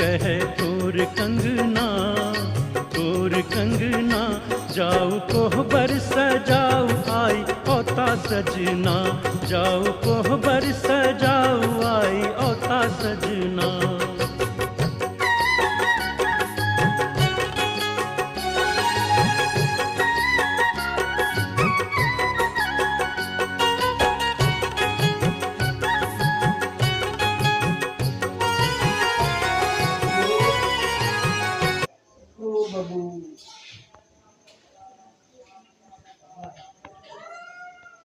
कहे तोर कंगना, तोर कंगना जाऊ कोहबर सजाऊ आई ओता सजना, जाऊ कोहबर सजाऊ आई ओता सजना। ओ बाबू